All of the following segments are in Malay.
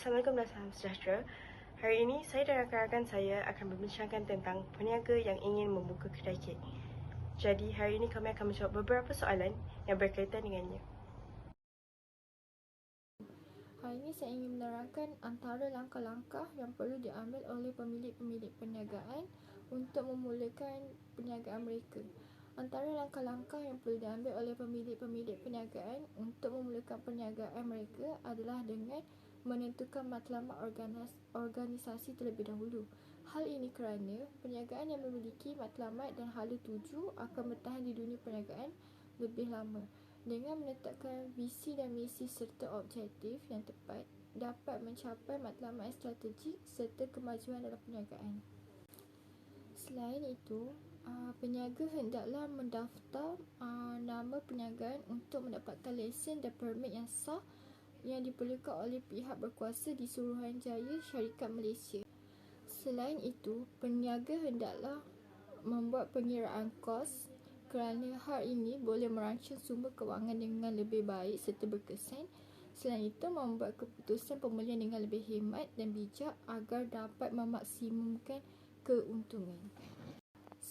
Assalamualaikum dan salam sejahtera. Hari ini saya dan rakan-rakan saya akan membincangkan tentang peniaga yang ingin membuka kedai kek. Jadi hari ini kami akan menjawab beberapa soalan yang berkaitan dengannya. Hari ini saya ingin menerangkan antara langkah-langkah yang perlu diambil oleh pemilik-pemilik perniagaan untuk memulakan perniagaan mereka. Antara langkah-langkah yang perlu diambil oleh pemilik-pemilik perniagaan untuk memulakan perniagaan mereka adalah dengan menentukan matlamat organisasi terlebih dahulu. Hal ini kerana perniagaan yang memiliki matlamat dan hala tuju akan bertahan di dunia perniagaan lebih lama. Dengan menetapkan visi dan misi serta objektif yang tepat, dapat mencapai matlamat strategik serta kemajuan dalam perniagaan. Selain itu, peniaga hendaklah mendaftar nama perniagaan untuk mendapatkan lesen dan permit yang sah yang diperlukan oleh pihak berkuasa di Suruhanjaya Syarikat Malaysia. Selain itu, peniaga hendaklah membuat pengiraan kos kerana hal ini boleh merancang sumber kewangan dengan lebih baik serta berkesan. Selain itu, membuat keputusan pembelian dengan lebih hemat dan bijak agar dapat memaksimumkan keuntungan.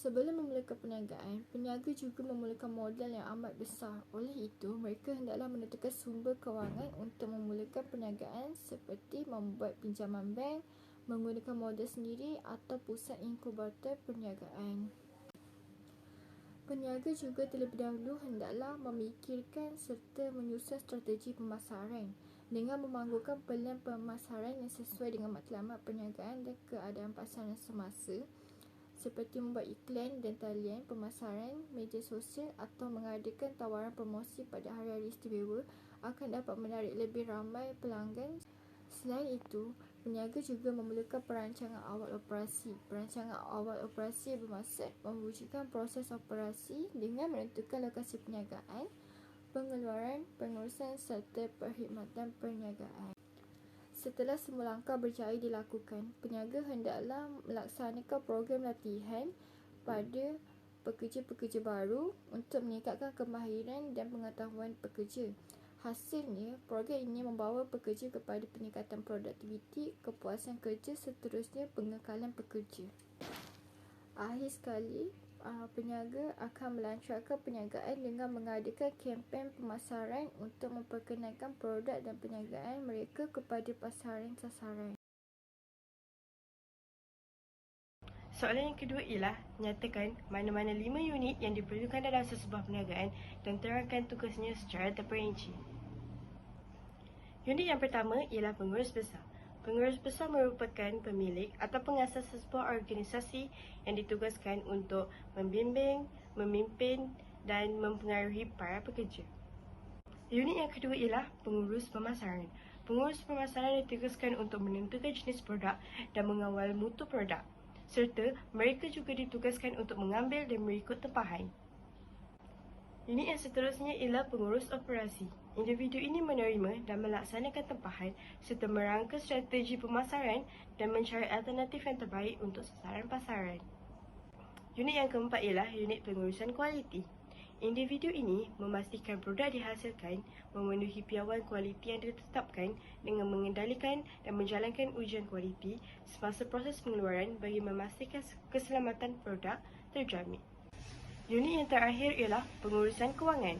Sebelum memulakan perniagaan, peniaga juga memerlukan modal yang amat besar. Oleh itu, mereka hendaklah menentukan sumber kewangan untuk memulakan perniagaan seperti membuat pinjaman bank, menggunakan modal sendiri atau pusat inkubator perniagaan. Peniaga juga terlebih dahulu hendaklah memikirkan serta menyusun strategi pemasaran dengan memanggulkan pelan pemasaran yang sesuai dengan matlamat perniagaan dan keadaan pasaran semasa, seperti membuat iklan dan talian pemasaran, media sosial atau mengadakan tawaran promosi pada hari-hari istimewa akan dapat menarik lebih ramai pelanggan. Selain itu, peniaga juga memerlukan perancangan awal operasi. Perancangan awal operasi bermaksud mewujudkan proses operasi dengan menentukan lokasi perniagaan, pengeluaran, pengurusan serta perkhidmatan perniagaan. Setelah semua langkah berjaya dilakukan, peniaga hendaklah melaksanakan program latihan pada pekerja-pekerja baru untuk meningkatkan kemahiran dan pengetahuan pekerja. Hasilnya, program ini membawa pekerja kepada peningkatan produktiviti, kepuasan kerja, seterusnya pengekalan pekerja. Akhir sekali, peniaga akan melancarkan perniagaan dengan mengadakan kempen pemasaran untuk memperkenalkan produk dan perniagaan mereka kepada pasaran sasaran. Soalan yang kedua ialah, nyatakan mana-mana 5 unit yang diperlukan dalam sesebuah perniagaan dan terangkan tugasnya secara terperinci. Unit yang pertama ialah pengurus besar. Pengurus besar merupakan pemilik atau pengasas sesebuah organisasi yang ditugaskan untuk membimbing, memimpin dan mempengaruhi para pekerja. Unit yang kedua ialah pengurus pemasaran. Pengurus pemasaran ditugaskan untuk menentukan jenis produk dan mengawal mutu produk, serta mereka juga ditugaskan untuk mengambil dan merikut tempahan. Unit yang seterusnya ialah pengurus operasi. Individu ini menerima dan melaksanakan tempahan serta merangka strategi pemasaran dan mencari alternatif yang terbaik untuk sasaran pasaran. Unit yang keempat ialah unit pengurusan kualiti. Individu ini memastikan produk dihasilkan memenuhi piawai kualiti yang ditetapkan dengan mengendalikan dan menjalankan ujian kualiti semasa proses pengeluaran bagi memastikan keselamatan produk terjamin. Unit yang terakhir ialah pengurusan kewangan.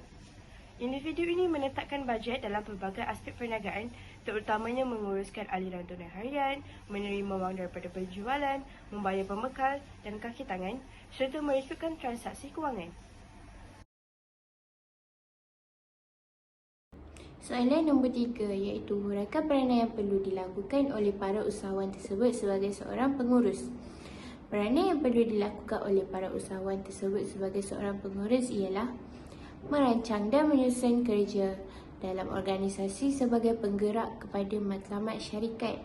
Individu ini menetapkan bajet dalam pelbagai aspek perniagaan, terutamanya menguruskan aliran tunai harian, menerima wang daripada penjualan, membayar pembekal dan kaki tangan, serta merekodkan transaksi kewangan. Soalan nombor 3 iaitu huraikan peranan yang perlu dilakukan oleh para usahawan tersebut sebagai seorang pengurus. Peranan yang perlu dilakukan oleh para usahawan tersebut sebagai seorang pengurus ialah merancang dan menyusun kerja dalam organisasi sebagai penggerak kepada matlamat syarikat.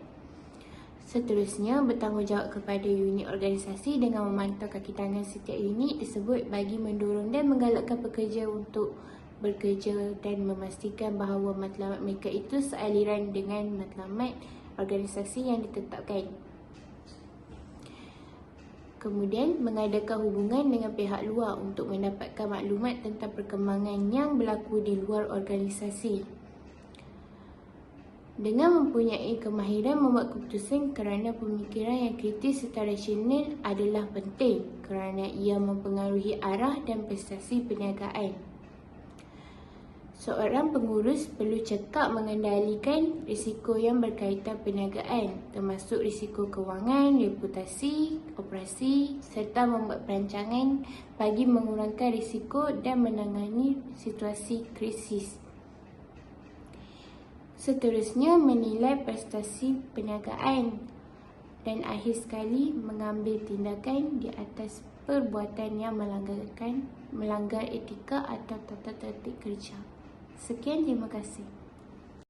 Seterusnya, bertanggungjawab kepada unit organisasi dengan memantau kaki tangan setiap unit tersebut bagi mendorong dan menggalakkan pekerja untuk bekerja dan memastikan bahawa matlamat mereka itu sealiran dengan matlamat organisasi yang ditetapkan. Kemudian, mengadakan hubungan dengan pihak luar untuk mendapatkan maklumat tentang perkembangan yang berlaku di luar organisasi. Dengan mempunyai kemahiran membuat keputusan kerana pemikiran yang kritis serta rasional adalah penting kerana ia mempengaruhi arah dan prestasi perniagaan. Seorang pengurus perlu cekap mengendalikan risiko yang berkaitan perniagaan, termasuk risiko kewangan, reputasi, operasi serta membuat perancangan bagi mengurangkan risiko dan menangani situasi krisis. Seterusnya, menilai prestasi perniagaan dan akhir sekali mengambil tindakan di atas perbuatan yang melanggar etika atau tata tertib kerja. Sekian, terima kasih.